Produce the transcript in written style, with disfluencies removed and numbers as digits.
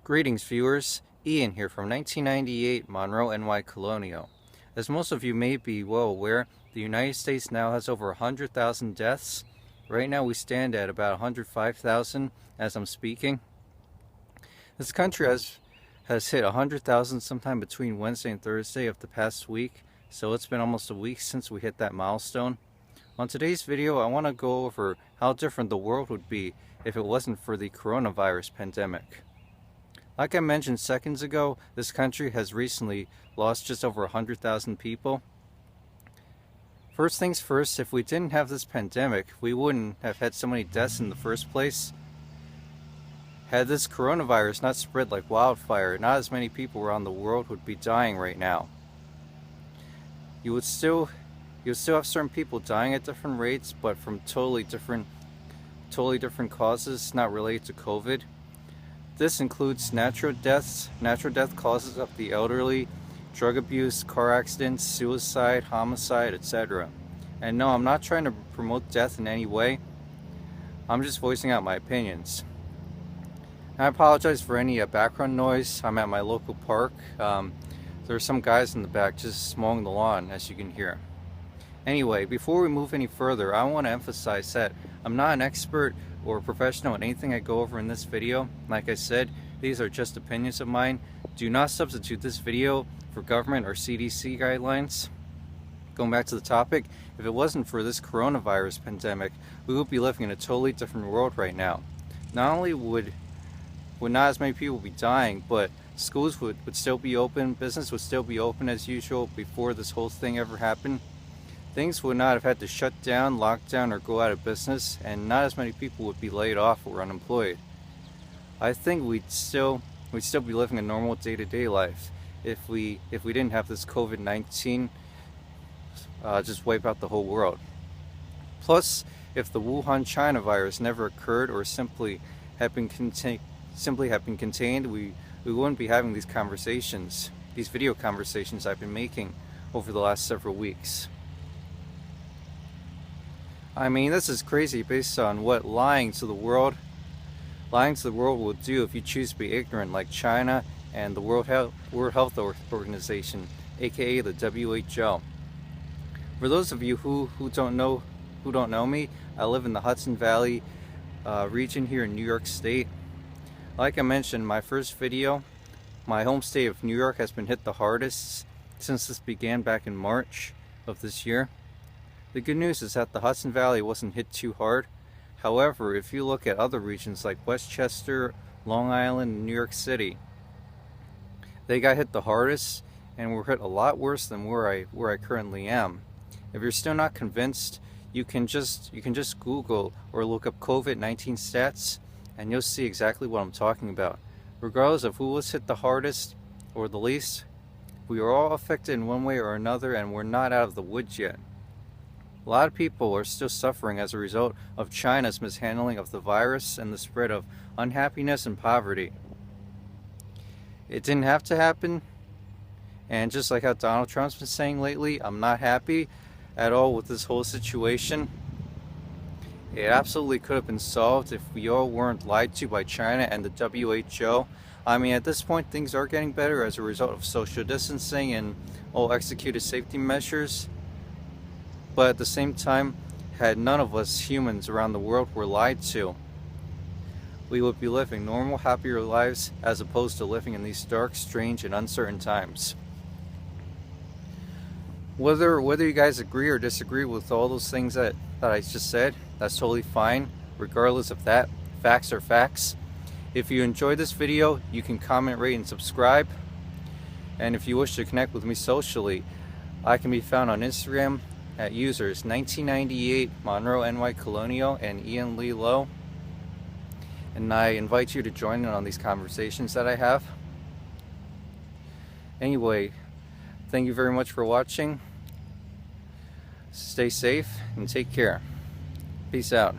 Greetings viewers, Ian here from 1998 Monroe, NY Colonial. As most of you may be well aware, the United States now has over 100,000 deaths. Right now we stand at about 105,000 as I'm speaking. This country has hit 100,000 sometime between Wednesday and Thursday of the past week, so it's been almost a week since we hit that milestone. On today's video, I want to go over how different the world would be if it wasn't for the coronavirus pandemic. Like I mentioned seconds ago, this country has recently lost just over 100,000 people. First things first, if we didn't have this pandemic, we wouldn't have had so many deaths in the first place. Had this coronavirus not spread like wildfire, not as many people around the world would be dying right now. You would still have certain people dying at different rates, but from totally different causes, not related to COVID. This includes natural death causes of the elderly, drug abuse, car accidents, suicide, homicide, etc. And no, I'm not trying to promote death in any way. I'm just voicing out my opinions. I apologize for any background noise. I'm at my local park. There are some guys in the back just mowing the lawn, as you can hear. Anyway, before we move any further, I want to emphasize that I'm not an expert or professional in anything I go over in this video. Like I said, these are just opinions of mine. Do not substitute this video for government or CDC guidelines. Going back to the topic, if it wasn't for this coronavirus pandemic, we would be living in a totally different world right now. Not only would not as many people be dying, but schools would still be open, business would still be open as usual before this whole thing ever happened. Things would not have had to shut down, lock down, or go out of business, and not as many people would be laid off or unemployed. I think we'd still be living a normal day-to-day life if we didn't have this COVID-19 just wipe out the whole world. Plus, if the Wuhan China virus never occurred or simply had been contained, we wouldn't be having these video conversations I've been making over the last several weeks. I mean, this is crazy based on what lying to the world will do if you choose to be ignorant, like China and the World Health Organization, aka the WHO. For those of you who don't know me, I live in the Hudson Valley region here in New York State. Like I mentioned in my first video, my home state of New York has been hit the hardest since this began back in March of this year. The good news is that the Hudson Valley wasn't hit too hard. However, if you look at other regions like Westchester, Long Island, and New York City, they got hit the hardest and were hit a lot worse than where I currently am. If you're still not convinced, you can just Google or look up COVID-19 stats and you'll see exactly what I'm talking about. Regardless of who was hit the hardest or the least, we are all affected in one way or another, and we're not out of the woods yet. A lot of people are still suffering as a result of China's mishandling of the virus and the spread of unhappiness and poverty. It didn't have to happen, and just like how Donald Trump's been saying lately, I'm not happy at all with this whole situation. It absolutely could have been solved if we all weren't lied to by China and the WHO. I mean, at this point, things are getting better as a result of social distancing and all executed safety measures. But at the same time, had none of us humans around the world were lied to, we would be living normal, happier lives as opposed to living in these dark, strange, and uncertain times. Whether you guys agree or disagree with all those things that I just said, that's totally fine. Regardless of that, facts are facts. If you enjoyed this video, you can comment, rate, and subscribe. And if you wish to connect with me socially, I can be found on Instagram at users 1998 Monroe, NY Colonial, and Ian Lee Low. And I invite you to join in on these conversations that I have. Anyway, thank you very much for watching. Stay safe and take care. Peace out.